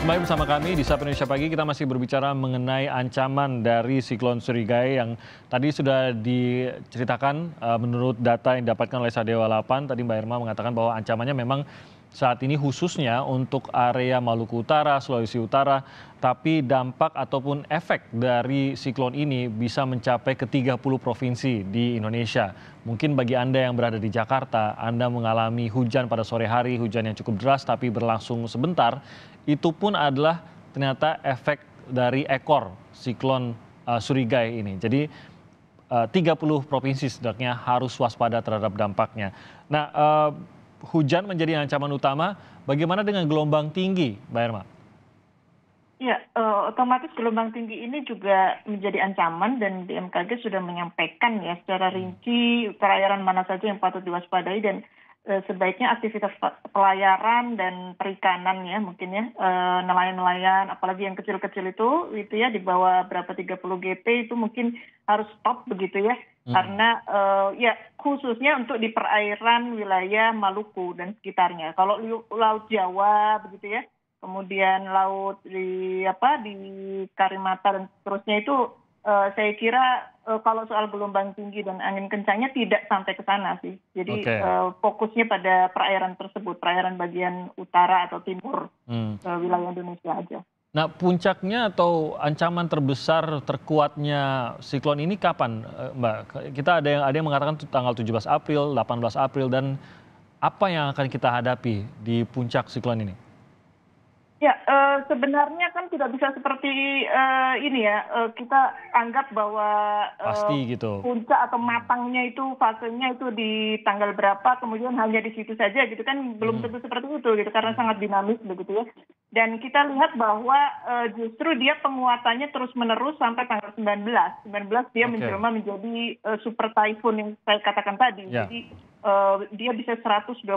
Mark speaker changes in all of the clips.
Speaker 1: Kembali bersama kami di Sapa Indonesia Pagi, kita masih berbicara mengenai ancaman dari siklon Surigai yang tadi sudah diceritakan menurut data yang didapatkan oleh Sadewa 8. Tadi Mbak Irma mengatakan bahwa ancamannya memang saat ini khususnya untuk area Maluku Utara, Sulawesi Utara, tapi dampak ataupun efek dari siklon ini bisa mencapai ke 30 provinsi di Indonesia. Mungkin bagi Anda yang berada di Jakarta, Anda mengalami hujan pada sore hari, hujan yang cukup deras tapi berlangsung sebentar, itu pun adalah ternyata efek dari ekor siklon Surigai ini. Jadi 30 provinsi setidaknya harus waspada terhadap dampaknya. Nah, hujan menjadi ancaman utama. Bagaimana dengan gelombang tinggi, Mbak Irma?
Speaker 2: Ya, otomatis gelombang tinggi ini juga menjadi ancaman dan BMKG sudah menyampaikan ya secara rinci perairan mana saja yang patut diwaspadai dan sebaiknya aktivitas pelayaran dan perikanan ya mungkin ya nelayan-nelayan apalagi yang kecil-kecil itu ya di bawah berapa 30 GP itu mungkin harus stop begitu ya karena ya khususnya untuk di perairan wilayah Maluku dan sekitarnya. Kalau Laut Jawa begitu ya. Kemudian laut di Karimata dan seterusnya itu saya kira kalau soal gelombang tinggi dan angin kencangnya tidak sampai ke sana sih. Jadi fokusnya pada perairan tersebut, perairan bagian utara atau timur wilayah Indonesia aja.
Speaker 1: Nah, puncaknya atau ancaman terbesar terkuatnya siklon ini kapan, Mbak? Kita ada yang mengatakan tanggal 17 April, 18 April, dan apa yang akan kita hadapi di puncak siklon ini?
Speaker 2: Ya, sebenarnya kan tidak bisa seperti ini ya, kita anggap bahwa
Speaker 1: Pasti gitu.
Speaker 2: puncak atau matangnya itu fasenya itu di tanggal berapa, kemudian hanya di situ saja gitu kan, belum tentu seperti itu gitu, karena sangat dinamis begitu ya. Dan kita lihat bahwa justru dia penguatannya terus-menerus sampai tanggal 19. 19 dia menjelma menjadi super typhoon yang saya katakan tadi.
Speaker 1: Ya.
Speaker 2: Jadi dia bisa 126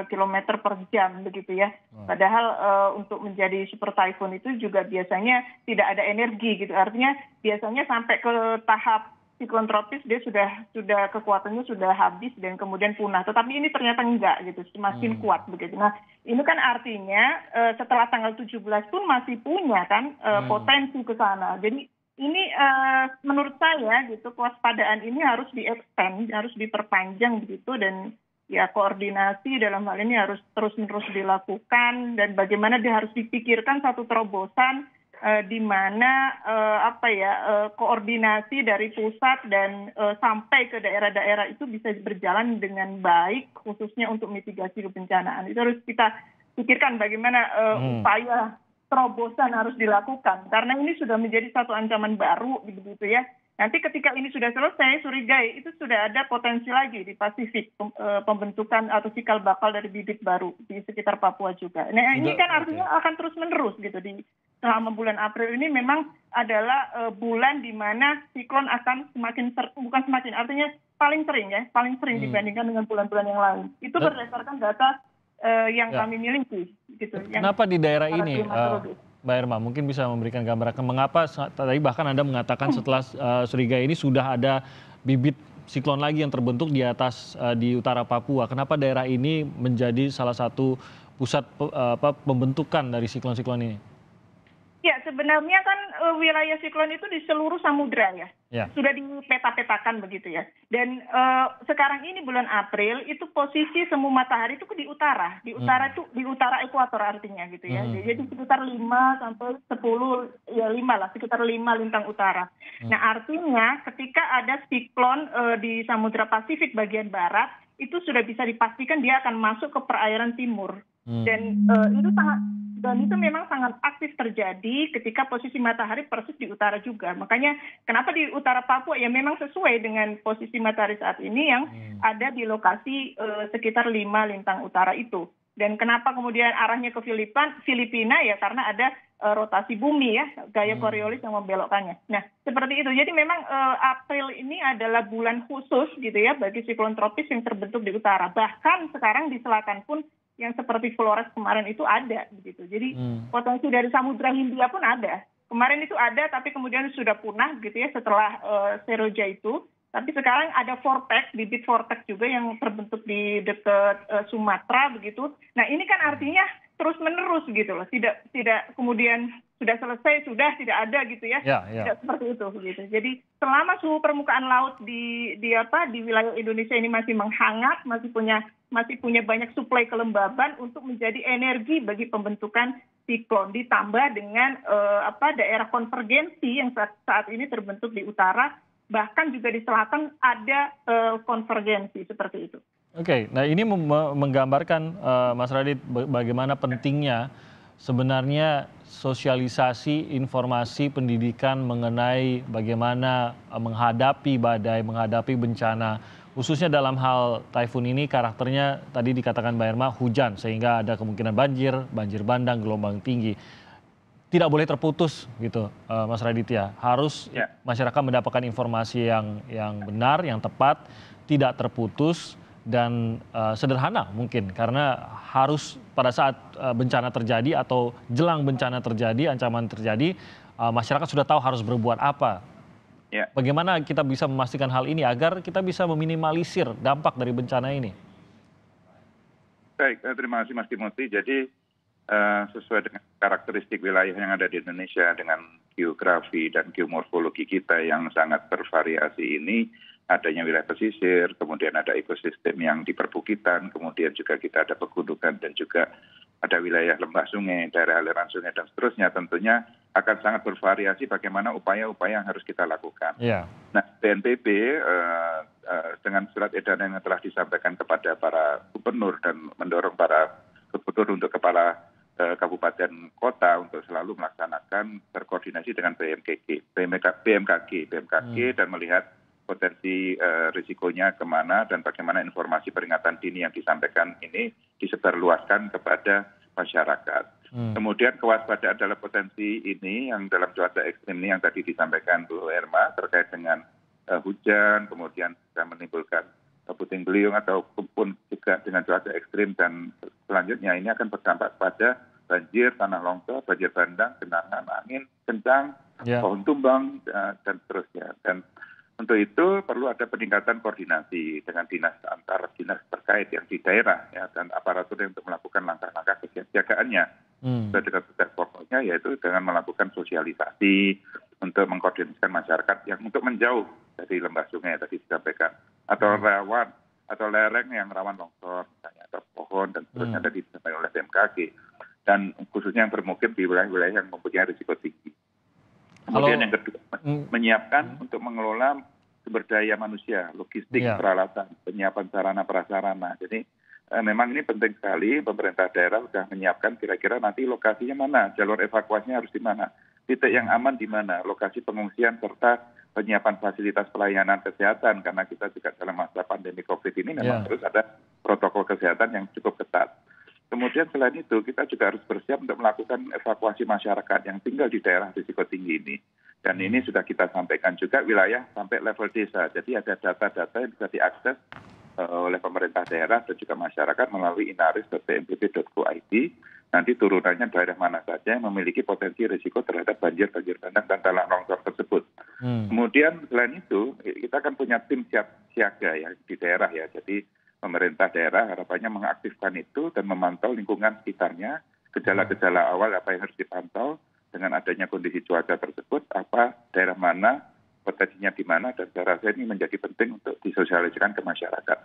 Speaker 2: km per jam begitu ya. Padahal untuk menjadi super typhoon itu juga biasanya tidak ada energi gitu. Artinya biasanya sampai ke tahap siklon tropis dia sudah kekuatannya sudah habis dan kemudian punah. Tetapi ini ternyata enggak gitu, semakin kuat begitu. Nah, ini kan artinya setelah tanggal 17 pun masih punya kan potensi ke sana. Jadi ini menurut saya gitu kewaspadaan ini harus di-extend, harus diperpanjang begitu dan ya koordinasi dalam hal ini harus terus-menerus dilakukan dan bagaimana dia harus dipikirkan satu terobosan di mana koordinasi dari pusat dan sampai ke daerah-daerah itu bisa berjalan dengan baik khususnya untuk mitigasi kebencanaan. Itu harus kita pikirkan bagaimana upaya terobosan harus dilakukan karena ini sudah menjadi satu ancaman baru begitu ya. Nanti ketika ini sudah selesai, Surigai itu sudah ada potensi lagi di Pasifik pembentukan atau cikal bakal dari bibit baru di sekitar Papua juga. Nah ini kan artinya akan terus menerus gitu di selama bulan April ini memang adalah bulan di mana siklon akan artinya paling sering dibandingkan dengan bulan-bulan yang lain. Itu berdasarkan data yang kami miliki gitu.
Speaker 1: Kenapa di daerah ini, Mbak Irma, mungkin bisa memberikan gambaran mengapa tadi bahkan Anda mengatakan setelah Surigai ini sudah ada bibit siklon lagi yang terbentuk di atas di utara Papua. Kenapa daerah ini menjadi salah satu pusat pembentukan dari siklon-siklon ini?
Speaker 2: Ya, sebenarnya kan wilayah siklon itu di seluruh samudra ya. Sudah dipeta-petakan begitu ya. Dan sekarang ini bulan April itu posisi semu matahari itu di utara. Di utara itu di utara ekuator artinya gitu ya. Jadi sekitar 5 sampai 10 ya 5 lah, sekitar 5 lintang utara. Nah, artinya ketika ada siklon di Samudra Pasifik bagian barat itu sudah bisa dipastikan dia akan masuk ke perairan timur. Dan itu memang sangat aktif terjadi ketika posisi matahari persis di utara juga. Makanya kenapa di utara Papua ya memang sesuai dengan posisi matahari saat ini yang ada di lokasi sekitar 5 lintang utara itu. Dan kenapa kemudian arahnya ke Filipina ya karena ada rotasi bumi ya, gaya Coriolis yang membelokkannya. Nah, seperti itu. Jadi memang April ini adalah bulan khusus gitu ya bagi siklon tropis yang terbentuk di utara. Bahkan sekarang di selatan pun yang seperti Flores kemarin itu ada begitu. Jadi potensi dari Samudra Hindia pun ada. Kemarin itu ada tapi kemudian sudah punah gitu ya setelah Seroja itu. Tapi sekarang ada vortex, bibit vortex juga yang terbentuk di dekat Sumatera begitu. Nah ini kan artinya terus menerus gitu loh, tidak kemudian sudah selesai sudah tidak ada gitu ya, tidak seperti itu gitu. Jadi selama suhu permukaan laut di wilayah Indonesia ini masih menghangat, masih punya banyak suplai kelembaban untuk menjadi energi bagi pembentukan siklon, ditambah dengan daerah konvergensi yang saat ini terbentuk di utara, bahkan juga di selatan ada konvergensi seperti itu.
Speaker 1: Oke, nah ini menggambarkan Mas Radit bagaimana pentingnya sebenarnya sosialisasi informasi pendidikan mengenai bagaimana menghadapi badai, menghadapi bencana, khususnya dalam hal taifun ini karakternya tadi dikatakan Mbak Irma hujan sehingga ada kemungkinan banjir bandang, gelombang tinggi. Tidak boleh terputus gitu, Mas Raditya. Harus masyarakat mendapatkan informasi yang benar, yang tepat, tidak terputus dan sederhana mungkin karena harus pada saat bencana terjadi atau jelang bencana terjadi, ancaman terjadi, masyarakat sudah tahu harus berbuat apa. Bagaimana kita bisa memastikan hal ini agar kita bisa meminimalisir dampak dari bencana ini?
Speaker 3: Baik, terima kasih Mas Timothy. Jadi sesuai dengan karakteristik wilayah yang ada di Indonesia dengan geografi dan geomorfologi kita yang sangat bervariasi ini, adanya wilayah pesisir, kemudian ada ekosistem yang di perbukitan, kemudian juga kita ada pegunungan dan juga ada wilayah lembah sungai, daerah aliran sungai dan seterusnya, tentunya akan sangat bervariasi bagaimana upaya-upaya yang harus kita lakukan. Nah, BNPB dengan surat edaran yang telah disampaikan kepada para gubernur dan mendorong para gubernur untuk kepala kabupaten kota untuk selalu melaksanakan berkoordinasi dengan BMKG dan melihat potensi risikonya kemana dan bagaimana informasi peringatan dini yang disampaikan ini disebarluaskan kepada masyarakat. Kemudian kewaspadaan dalam potensi ini yang dalam cuaca ekstrim ini yang tadi disampaikan Bu Irma terkait dengan hujan, kemudian bisa menimbulkan puting beliung ataupun juga dengan cuaca ekstrim dan selanjutnya ini akan berdampak pada banjir, tanah longsor, banjir bandang, genangan angin kencang, pohon tumbang dan seterusnya. Dan untuk itu perlu ada peningkatan koordinasi dengan antar dinas terkait yang di daerah dan aparatur untuk melakukan langkah-langkah kesiapsiagaannya. Dengan tugas pokoknya yaitu dengan melakukan sosialisasi untuk mengkoordinasikan masyarakat yang untuk menjauh dari lembah sungai yang tadi disampaikan atau rawan atau lereng yang rawan longsor misalnya atau pohon dan seterusnya tadi disampaikan oleh BMKG dan khususnya yang bermukim di wilayah-wilayah yang mempunyai risiko tinggi. Kemudian yang kedua, menyiapkan untuk mengelola sumber daya manusia, logistik, peralatan, penyiapan sarana prasarana. Jadi memang ini penting sekali pemerintah daerah sudah menyiapkan kira-kira nanti lokasinya mana, jalur evakuasinya harus di mana, titik yang aman di mana, lokasi pengungsian serta penyiapan fasilitas pelayanan kesehatan karena kita juga dalam masa pandemi COVID ini memang terus ada protokol kesehatan yang cukup ketat. Kemudian selain itu kita juga harus bersiap untuk melakukan evakuasi masyarakat yang tinggal di daerah risiko tinggi ini. Dan ini sudah kita sampaikan juga wilayah sampai level desa. Jadi ada data-data yang bisa diakses oleh pemerintah daerah dan juga masyarakat melalui inaris.bnpb.go.id. Nanti turunannya daerah mana saja yang memiliki potensi risiko terhadap banjir bandang dan tanah longsor tersebut. Kemudian selain itu kita akan punya tim siaga ya di daerah ya. Jadi pemerintah daerah harapannya mengaktifkan itu dan memantau lingkungan sekitarnya, gejala-gejala awal apa yang harus dipantau dengan adanya kondisi cuaca tersebut, apa daerah mana, potensinya di mana, dan saya rasa ini menjadi penting untuk disosialisasikan ke masyarakat.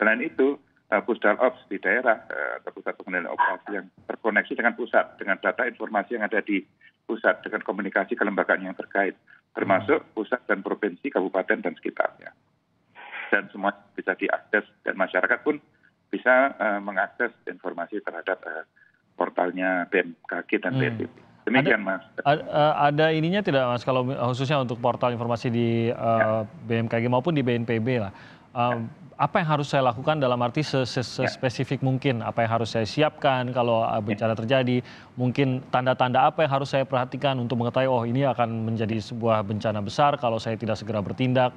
Speaker 3: Selain itu, Pusdal Ops di daerah atau pusat pengendalian operasi yang terkoneksi dengan pusat, dengan data informasi yang ada di pusat, dengan komunikasi kelembagaan yang terkait, termasuk pusat dan provinsi, kabupaten, dan sekitarnya. Dan semua bisa diakses dan masyarakat pun bisa mengakses informasi terhadap portalnya BMKG dan BNPB. Demikian Mas.
Speaker 1: Ada ininya tidak Mas kalau khususnya untuk portal informasi di BMKG maupun di BNPB lah. Apa yang harus saya lakukan dalam arti sespesifik mungkin, apa yang harus saya siapkan kalau bencana terjadi, mungkin tanda-tanda apa yang harus saya perhatikan untuk mengetahui oh ini akan menjadi sebuah bencana besar kalau saya tidak segera bertindak.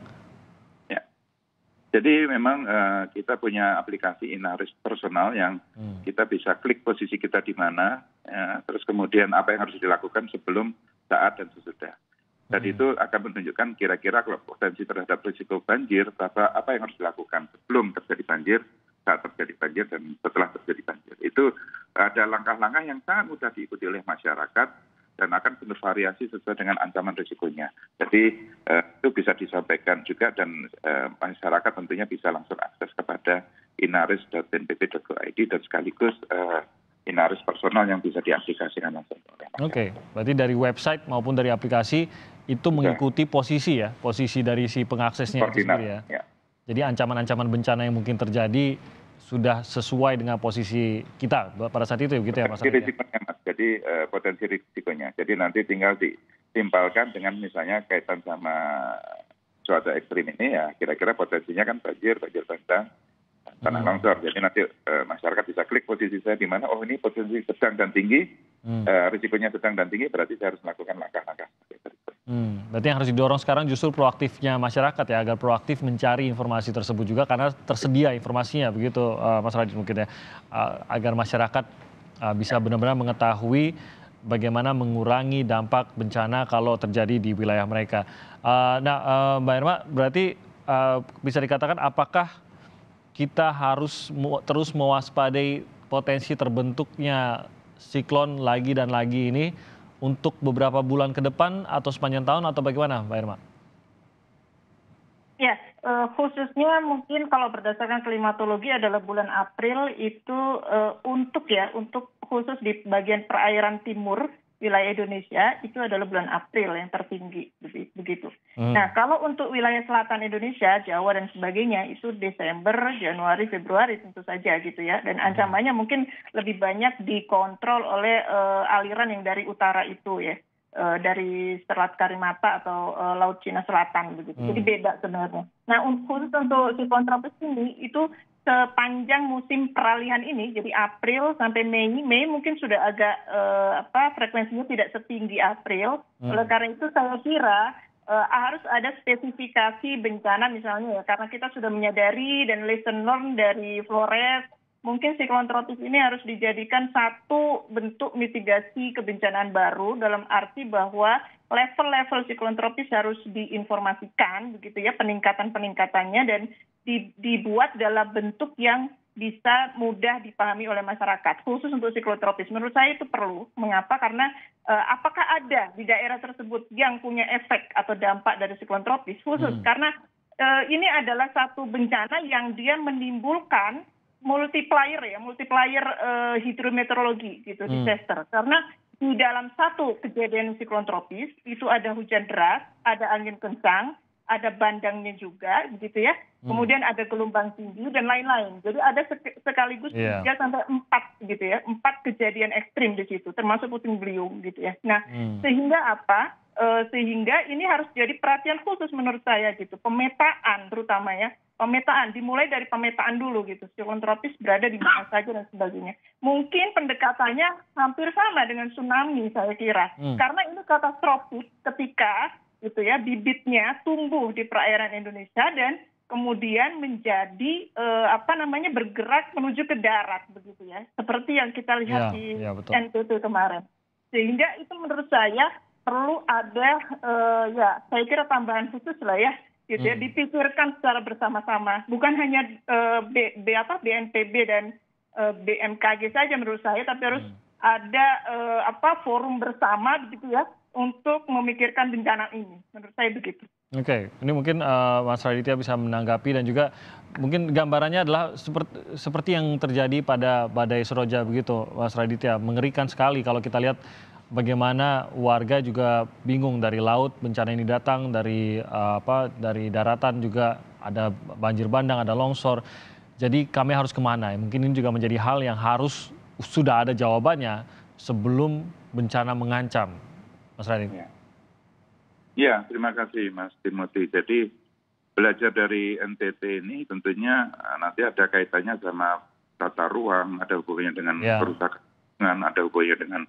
Speaker 3: Jadi memang kita punya aplikasi Inaris personal yang kita bisa klik posisi kita di mana, terus kemudian apa yang harus dilakukan sebelum, saat, dan sesudah. Dan itu akan menunjukkan kira-kira kalau potensi terhadap risiko banjir, apa yang harus dilakukan sebelum terjadi banjir, saat terjadi banjir dan setelah terjadi banjir. Itu ada langkah-langkah yang sangat mudah diikuti oleh masyarakat dan akan bervariasi sesuai dengan ancaman risikonya. Jadi itu bisa disampaikan juga dan masyarakat tentunya bisa langsung akses kepada inaris.bnpb.go.id dan sekaligus inaris personal yang bisa diaplikasikan langsung oleh masyarakat.
Speaker 1: Oke, berarti dari website maupun dari aplikasi itu mengikuti posisi ya, posisi dari si pengaksesnya itu sendiri ya. Jadi ancaman-ancaman bencana yang mungkin terjadi sudah sesuai dengan posisi kita pada saat itu, begitu ya Mas Raditya?
Speaker 3: Risikonya, Mas. Jadi potensi risikonya. Jadi nanti tinggal ditimpalkan dengan misalnya kaitan sama cuaca ekstrim ini ya kira-kira potensinya kan banjir bandang, tanah longsor. Jadi nanti masyarakat bisa klik posisi saya di mana, oh ini potensi sedang dan tinggi, risikonya sedang dan tinggi, berarti saya harus melakukan langkah-langkah.
Speaker 1: Berarti yang harus didorong sekarang justru proaktifnya masyarakat ya, agar proaktif mencari informasi tersebut juga karena tersedia informasinya begitu Mas Radit mungkin ya, agar masyarakat bisa benar-benar mengetahui bagaimana mengurangi dampak bencana kalau terjadi di wilayah mereka. Mbak Irma, berarti bisa dikatakan apakah kita harus terus mewaspadai potensi terbentuknya siklon lagi dan lagi ini untuk beberapa bulan ke depan atau sepanjang tahun atau bagaimana Mbak Irma?
Speaker 2: Ya, khususnya mungkin kalau berdasarkan klimatologi adalah bulan April itu untuk khusus di bagian perairan timur wilayah Indonesia itu adalah bulan April yang tertinggi begitu. Nah, kalau untuk wilayah selatan Indonesia, Jawa dan sebagainya itu Desember, Januari, Februari tentu saja gitu ya. Dan ancamannya mungkin lebih banyak dikontrol oleh aliran yang dari utara itu ya. Dari Selat Karimata atau Laut Cina Selatan begitu. Jadi beda sebenarnya. Nah, khusus untuk siklon tropis ini itu sepanjang musim peralihan ini, jadi April sampai Mei mungkin sudah agak frekuensinya tidak setinggi April. Oleh karena itu saya kira harus ada spesifikasi bencana misalnya ya, karena kita sudah menyadari dan lesson learned dari Flores, mungkin siklon tropis ini harus dijadikan satu bentuk mitigasi kebencanaan baru dalam arti bahwa level-level siklon tropis harus diinformasikan begitu ya, peningkatannya dan dibuat dalam bentuk yang bisa mudah dipahami oleh masyarakat khusus untuk siklon tropis. Menurut saya itu perlu. Mengapa? Karena apakah ada di daerah tersebut yang punya efek atau dampak dari siklon tropis khusus karena ini adalah satu bencana yang dia menimbulkan multiplier hidrometeorologi gitu, disaster. Karena di dalam satu kejadian siklon tropis itu ada hujan deras, ada angin kencang, ada bandangnya juga begitu ya. Kemudian ada gelombang tinggi dan lain-lain. Jadi ada sekaligus 3 sampai 4 gitu ya, 4 kejadian ekstrim di situ termasuk puting beliung gitu ya. Nah, sehingga apa? Sehingga ini harus jadi perhatian khusus menurut saya gitu. Pemetaan terutama ya. Pemetaan, dimulai dari pemetaan dulu gitu. Siklon tropis berada di mana saja dan sebagainya. Mungkin pendekatannya hampir sama dengan tsunami saya kira. Karena ini katastrofik ketika gitu ya bibitnya tumbuh di perairan Indonesia dan kemudian menjadi bergerak menuju ke darat begitu ya. Seperti yang kita lihat di NTT kemarin. Sehingga itu menurut saya perlu ada saya kira tambahan khusus lah ya. Gitu ya, dipikirkan secara bersama-sama, bukan hanya BNPB dan BMKG saja menurut saya, tapi harus ada forum bersama gitu ya untuk memikirkan bencana ini. Menurut saya begitu.
Speaker 1: Oke, ini mungkin Mas Raditya bisa menanggapi dan juga mungkin gambarannya adalah seperti yang terjadi pada badai Seroja begitu, Mas Raditya. Mengerikan sekali kalau kita lihat bagaimana warga juga bingung dari laut bencana ini datang, dari daratan juga ada banjir bandang, ada longsor. Jadi kami harus kemana? Mungkin ini juga menjadi hal yang harus sudah ada jawabannya sebelum bencana mengancam, Mas Radit.
Speaker 3: Ya, terima kasih Mas Timothy. Jadi belajar dari NTT ini tentunya nanti ada kaitannya sama tata ruang, ada hubungannya dengan kerusakan, ada hubungannya dengan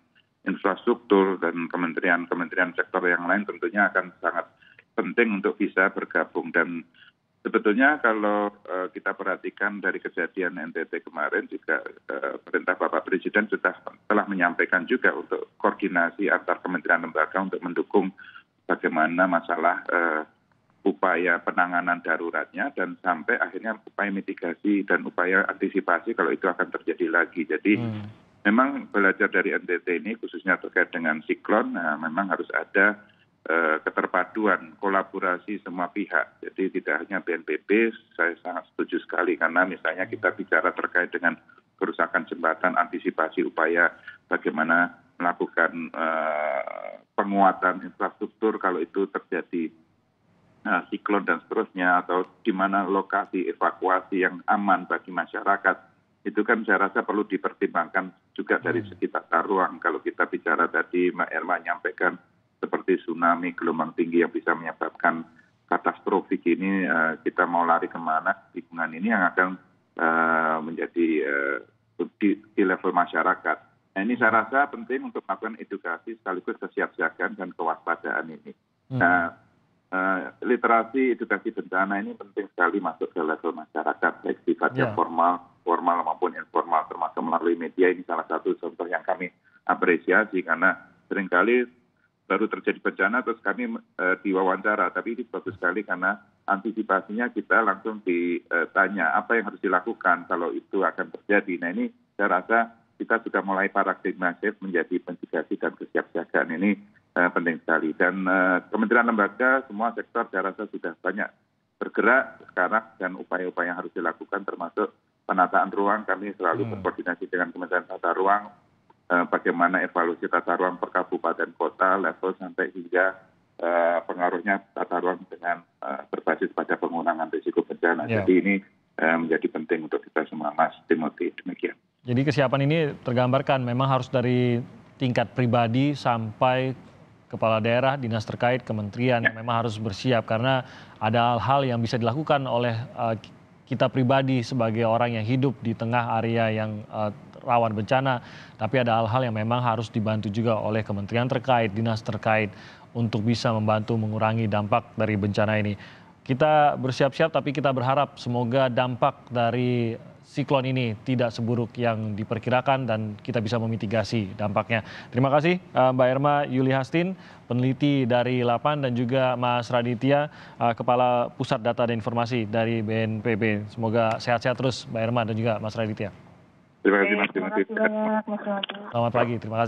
Speaker 3: infrastruktur dan kementerian sektor yang lain tentunya akan sangat penting untuk bisa bergabung. Dan sebetulnya kalau kita perhatikan dari kejadian NTT kemarin juga perintah Bapak Presiden telah menyampaikan juga untuk koordinasi antar kementerian lembaga untuk mendukung bagaimana masalah upaya penanganan daruratnya dan sampai akhirnya upaya mitigasi dan upaya antisipasi kalau itu akan terjadi lagi. Jadi memang belajar dari NTT ini khususnya terkait dengan siklon, memang harus ada keterpaduan, kolaborasi semua pihak. Jadi tidak hanya BNPB, saya sangat setuju sekali karena misalnya kita bicara terkait dengan kerusakan jembatan, antisipasi upaya bagaimana melakukan penguatan infrastruktur kalau itu terjadi siklon dan seterusnya, atau di mana lokasi evakuasi yang aman bagi masyarakat. Itu kan saya rasa perlu dipertimbangkan juga dari segi tata ruang. Kalau kita bicara tadi, Mbak Irma menyampaikan seperti tsunami, gelombang tinggi yang bisa menyebabkan katastrofik ini, kita mau lari kemana? Lingkungan ini yang akan menjadi di level masyarakat. Nah, ini saya rasa penting untuk melakukan edukasi sekaligus kesiapsiagaan dan kewaspadaan ini. Nah, literasi edukasi bencana ini penting sekali masuk ke level masyarakat, baik sifatnya formal maupun informal, termasuk melalui media. Ini salah satu contoh yang kami apresiasi karena seringkali baru terjadi bencana terus kami diwawancara, tapi ini bagus sekali karena antisipasinya kita langsung ditanya apa yang harus dilakukan kalau itu akan terjadi. Nah, ini saya rasa kita sudah mulai paradigma shift menjadi mitigasi dan kesiapsiagaan ini penting sekali. Dan kementerian lembaga, semua sektor saya rasa sudah banyak bergerak sekarang dan upaya-upaya yang harus dilakukan termasuk penataan ruang. Kami selalu berkoordinasi dengan Kementerian Tata Ruang, bagaimana evaluasi tata ruang per kabupaten kota, level sampai hingga pengaruhnya tata ruang dengan berbasis pada pengurangan risiko bencana. Jadi ini menjadi penting untuk kita semua, Mas Timothy. Demikian.
Speaker 1: Jadi kesiapan ini tergambarkan memang harus dari tingkat pribadi sampai kepala daerah, dinas terkait, kementerian yang memang harus bersiap karena ada hal-hal yang bisa dilakukan oleh kita pribadi sebagai orang yang hidup di tengah area yang rawan bencana, tapi ada hal-hal yang memang harus dibantu juga oleh kementerian terkait, dinas terkait untuk bisa membantu mengurangi dampak dari bencana ini. Kita bersiap-siap tapi kita berharap semoga dampak dari siklon ini tidak seburuk yang diperkirakan dan kita bisa memitigasi dampaknya. Terima kasih Mbak Irma Yuli Hastin, peneliti dari Lapan, dan juga Mas Raditya, Kepala Pusat Data dan Informasi dari BNPB. Semoga sehat-sehat terus Mbak Irma dan juga Mas Raditya.
Speaker 3: Terima kasih, Mas Timothy.
Speaker 2: Terima kasih banyak, Mas.
Speaker 1: Selamat pagi, terima kasih.